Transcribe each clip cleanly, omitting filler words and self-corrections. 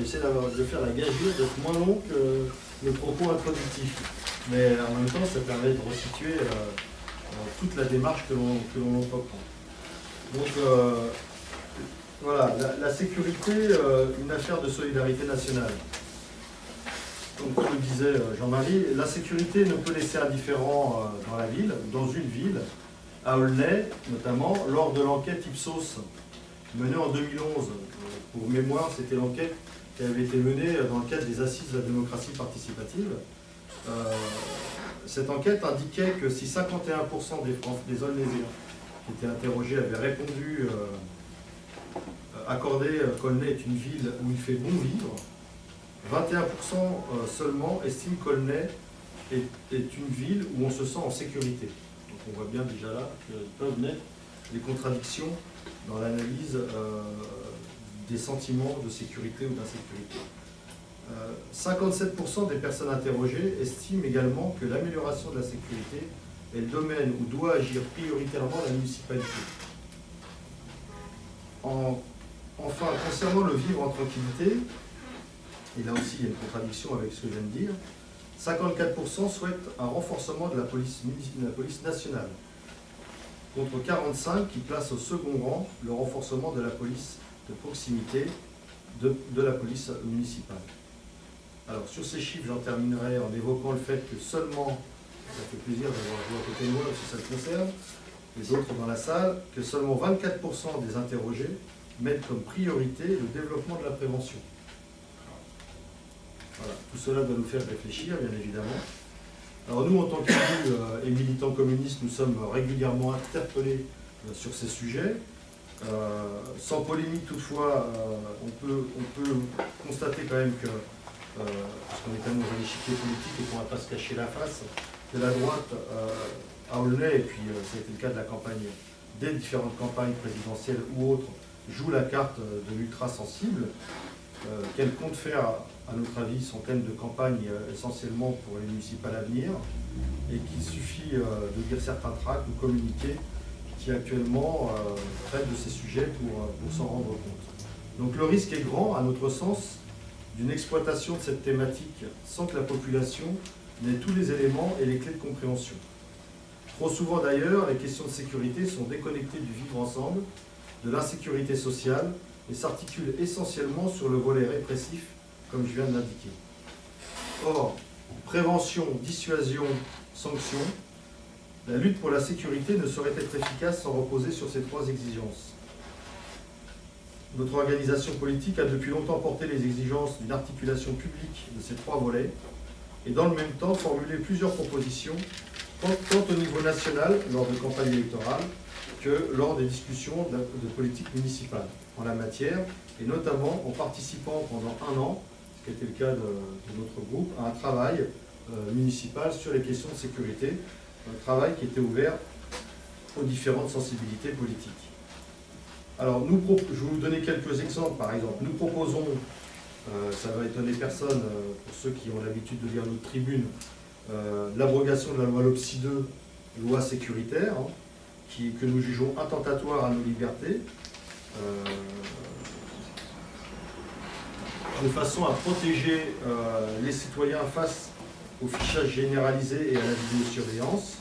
essayer de faire la gageure d'être moins long que le propos introductif. Mais en même temps, ça permet de resituer toute la démarche que l'on entreprend. Donc voilà, la sécurité, une affaire de solidarité nationale. Donc, comme le disait Jean-Marie, la sécurité ne peut laisser indifférent dans la ville, dans une ville, à Aulnay notamment, lors de l'enquête Ipsos menée en 2011. Pour mémoire, c'était l'enquête qui avait été menée dans le cadre des assises de la démocratie participative. Cette enquête indiquait que si 51% des Aulnaysiens qui étaient interrogés avaient répondu accorder qu'Aulnay est une ville où il fait bon vivre, 21% seulement estiment qu'Aulnay est une ville où on se sent en sécurité. Donc on voit bien déjà là que peuvent naître des contradictions dans l'analyse des sentiments de sécurité ou d'insécurité. 57% des personnes interrogées estiment également que l'amélioration de la sécurité est le domaine où doit agir prioritairement la municipalité. Enfin, concernant le vivre en tranquillité, et là aussi il y a une contradiction avec ce que je viens de dire, 54% souhaitent un renforcement de la police nationale, contre 45% qui placent au second rang le renforcement de la police de proximité, de la police municipale. Alors sur ces chiffres, j'en terminerai en évoquant le fait que seulement, ça fait plaisir d'avoir vous à côté de moi si ça le concerne, les autres dans la salle, que seulement 24% des interrogés mettent comme priorité le développement de la prévention. Voilà, tout cela doit nous faire réfléchir, bien évidemment. Alors nous, en tant qu'élus et militants communistes, nous sommes régulièrement interpellés sur ces sujets. Sans polémique toutefois, on peut constater quand même que, parce qu'on est quand même dans un échiquier politique et qu'on ne va pas se cacher la face, que la droite à Aulnay, et puis ça a été le cas de la campagne, des différentes campagnes présidentielles ou autres, joue la carte de l'ultra-sensible, qu'elle compte faire, à notre avis, son thème de campagne essentiellement pour les municipales à venir, et qu'il suffit de lire certains tracts ou communiqués qui actuellement traitent de ces sujets pour s'en rendre compte. Donc le risque est grand, à notre sens, d'une exploitation de cette thématique sans que la population n'ait tous les éléments et les clés de compréhension. Trop souvent d'ailleurs, les questions de sécurité sont déconnectées du vivre ensemble, de l'insécurité sociale, et s'articulent essentiellement sur le volet répressif, comme je viens de l'indiquer. Or, prévention, dissuasion, sanction, la lutte pour la sécurité ne saurait être efficace sans reposer sur ces trois exigences. Notre organisation politique a depuis longtemps porté les exigences d'une articulation publique de ces trois volets et dans le même temps formulé plusieurs propositions, tant au niveau national, lors de campagnes électorales, que lors des discussions de politique municipale en la matière, et notamment en participant pendant 1 an, ce qui était le cas de notre groupe, à un travail municipal sur les questions de sécurité, un travail qui était ouvert aux différentes sensibilités politiques. Alors, je vais vous donner quelques exemples. Par exemple, nous proposons, ça va étonner personne pour ceux qui ont l'habitude de lire notre tribune, l'abrogation de la loi LOPSI 2, loi sécuritaire, que nous jugeons attentatoire à nos libertés, de façon à protéger les citoyens face au fichage généralisé et à la vidéosurveillance.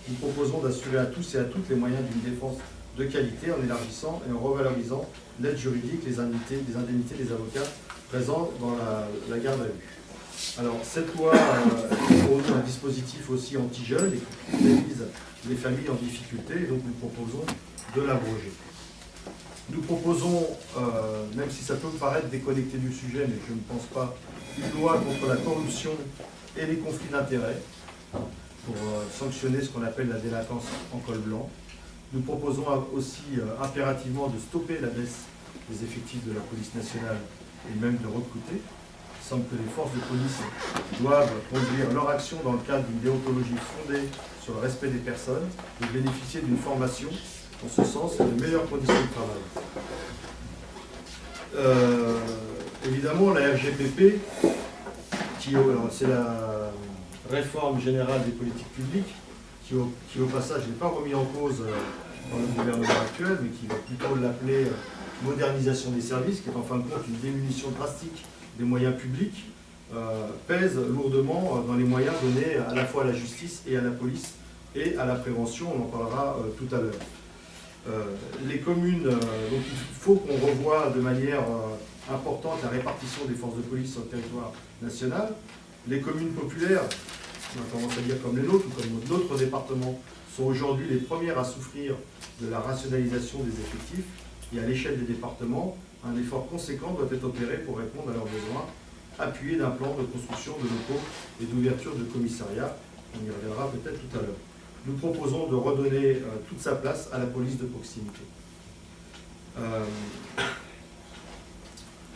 Nous proposons d'assurer à tous et à toutes les moyens d'une défense de qualité en élargissant et en revalorisant l'aide juridique, les indemnités des avocats présents dans la garde à vue. Alors, cette loi est pour nous un dispositif aussi anti-jeune et qui vise les familles en difficulté, et donc nous proposons de l'abroger. Nous proposons, même si ça peut me paraître déconnecté du sujet, mais je ne pense pas, une loi contre la corruption et les conflits d'intérêts pour sanctionner ce qu'on appelle la délinquance en col blanc. Nous proposons aussi impérativement de stopper la baisse des effectifs de la police nationale et même de recruter. Il semble que les forces de police doivent conduire leur action dans le cadre d'une déontologie fondée sur le respect des personnes et bénéficier d'une formation en ce sens et de meilleures conditions de travail. Évidemment, la RGPP, c'est la réforme générale des politiques publiques, qui au passage n'est pas remis en cause dans le gouvernement actuel, mais qui va plutôt l'appeler modernisation des services, qui est en fin de compte une diminution drastique des moyens publics pèse lourdement dans les moyens donnés à la fois à la justice et à la police et à la prévention, on en parlera tout à l'heure. Les communes, donc il faut qu'on revoie de manière importante la répartition des forces de police sur le territoire national. Les communes populaires, on a tendance à dire comme les nôtres ou comme d'autres départements, sont aujourd'hui les premières à souffrir de la rationalisation des effectifs. Et à l'échelle des départements, un effort conséquent doit être opéré pour répondre à leurs besoins, appuyé d'un plan de construction de locaux et d'ouverture de commissariats. On y reviendra peut-être tout à l'heure. Nous proposons de redonner toute sa place à la police de proximité.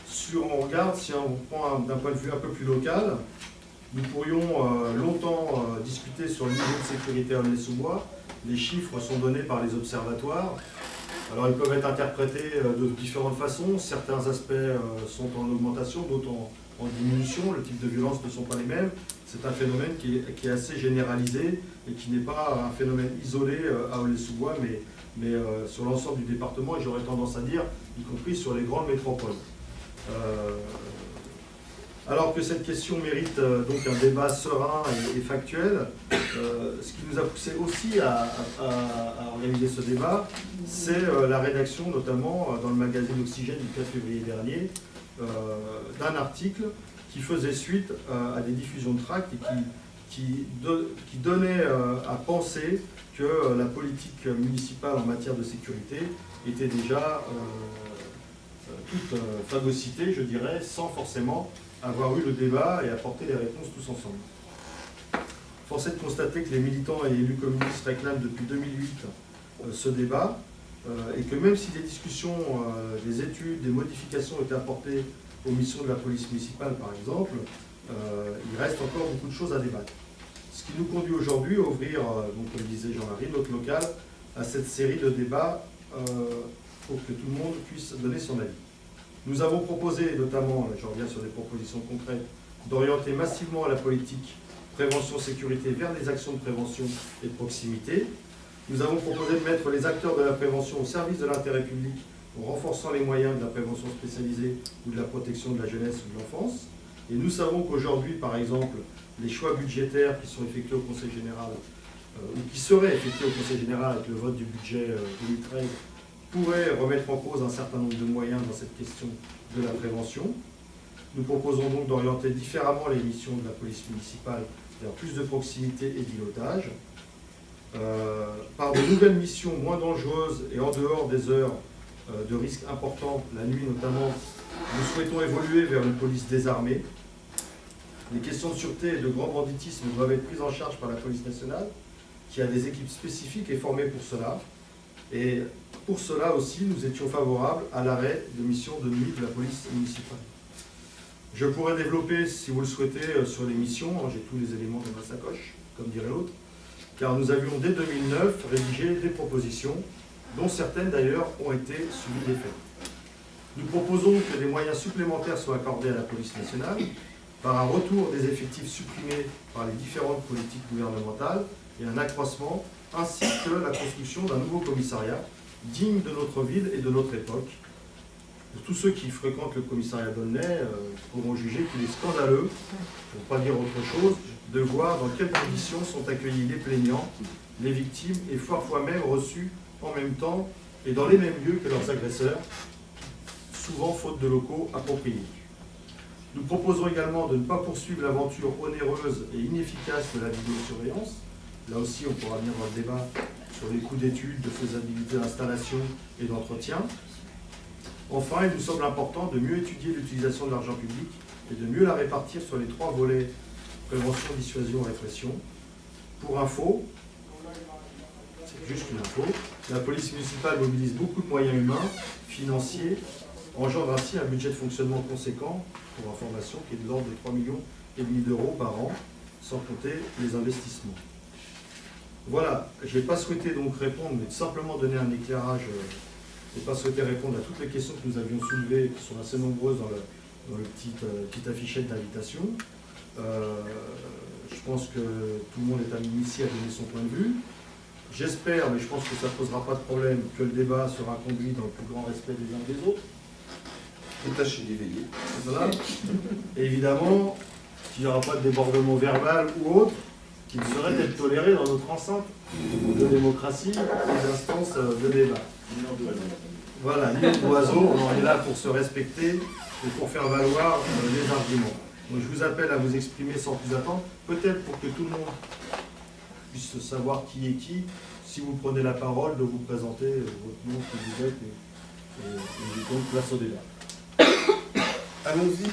Si on regarde, si on prend d'un point de vue un peu plus local, nous pourrions longtemps discuter sur le niveau de sécurité à Aulnay-sous-Bois. Les chiffres sont donnés par les observatoires. Alors ils peuvent être interprétés de différentes façons. Certains aspects sont en augmentation, d'autres en diminution. Le type de violences ne sont pas les mêmes. C'est un phénomène qui est assez généralisé et qui n'est pas un phénomène isolé à Aulnay-sous-Bois, mais sur l'ensemble du département, et j'aurais tendance à dire, y compris sur les grandes métropoles. Alors que cette question mérite donc un débat serein et factuel, ce qui nous a poussé aussi à organiser ce débat, c'est la rédaction, notamment dans le magazine Oxygène du 4 février dernier, d'un article qui faisait suite à des diffusions de tracts et qui donnait à penser que la politique municipale en matière de sécurité était déjà toute phagocytée, je dirais, sans forcément avoir eu le débat et apporter les réponses tous ensemble. Force est de constater que les militants et élus communistes réclament depuis 2008 ce débat et que même si des discussions, des études, des modifications étaient apportées aux missions de la police municipale par exemple, il reste encore beaucoup de choses à débattre. Ce qui nous conduit aujourd'hui à ouvrir, donc, comme disait Jean-Marie, notre local à cette série de débats pour que tout le monde puisse donner son avis. Nous avons proposé, notamment, je reviens sur des propositions concrètes, d'orienter massivement la politique prévention-sécurité vers des actions de prévention et de proximité. Nous avons proposé de mettre les acteurs de la prévention au service de l'intérêt public en renforçant les moyens de la prévention spécialisée ou de la protection de la jeunesse ou de l'enfance. Et nous savons qu'aujourd'hui, par exemple, les choix budgétaires qui sont effectués au Conseil général, ou qui seraient effectués au Conseil général avec le vote du budget 2013, pourrait remettre en cause un certain nombre de moyens dans cette question de la prévention. Nous proposons donc d'orienter différemment les missions de la police municipale vers plus de proximité et d'îlotage, par de nouvelles missions moins dangereuses et en dehors des heures de risques importants, la nuit notamment. Nous souhaitons évoluer vers une police désarmée. Les questions de sûreté et de grand banditisme doivent être prises en charge par la police nationale, qui a des équipes spécifiques et formées pour cela. Et pour cela aussi, nous étions favorables à l'arrêt de mission de nuit de la police municipale. Je pourrais développer, si vous le souhaitez, sur les missions. J'ai tous les éléments dans ma sacoche, comme dirait l'autre, car nous avions dès 2009 rédigé des propositions, dont certaines d'ailleurs ont été suivies d'effet. Nous proposons que des moyens supplémentaires soient accordés à la police nationale par un retour des effectifs supprimés par les différentes politiques gouvernementales et un accroissement, ainsi que la construction d'un nouveau commissariat digne de notre ville et de notre époque. Tous ceux qui fréquentent le commissariat d'Aulnay pourront juger qu'il est scandaleux, pour ne pas dire autre chose, de voir dans quelles conditions sont accueillis les plaignants, les victimes et parfois même reçus en même temps et dans les mêmes lieux que leurs agresseurs, souvent faute de locaux appropriés. Nous proposons également de ne pas poursuivre l'aventure onéreuse et inefficace de la vidéosurveillance. Là aussi, on pourra venir dans le débat sur les coûts d'études, de faisabilité d'installation et d'entretien. Enfin, il nous semble important de mieux étudier l'utilisation de l'argent public et de mieux la répartir sur les 3 volets prévention, dissuasion, répression. Pour info, c'est juste une info, la police municipale mobilise beaucoup de moyens humains, financiers, engendre ainsi un budget de fonctionnement conséquent, pour information, qui est de l'ordre de 3,5 millions d'euros par an, sans compter les investissements. Voilà, je n'ai pas souhaité donc répondre, mais simplement donner un éclairage. Je n'ai pas souhaité répondre à toutes les questions que nous avions soulevées, qui sont assez nombreuses dans le petit affichette d'invitation. Je pense que tout le monde est amené ici à donner son point de vue. J'espère, mais je pense que ça ne posera pas de problème, que le débat sera conduit dans le plus grand respect des uns des autres. Détaché d'éveillé. Voilà. Et évidemment, qu'il n'y aura pas de débordement verbal ou autre qui ne saurait être toléré dans notre enceinte de démocratie et d'instances de débat. Voilà, ni d'oiseaux, on est là pour se respecter et pour faire valoir les arguments. Donc je vous appelle à vous exprimer sans plus attendre, peut-être pour que tout le monde puisse savoir qui est qui, si vous prenez la parole, de vous présenter votre nom, qui vous êtes, et donc place au débat. Allons-y.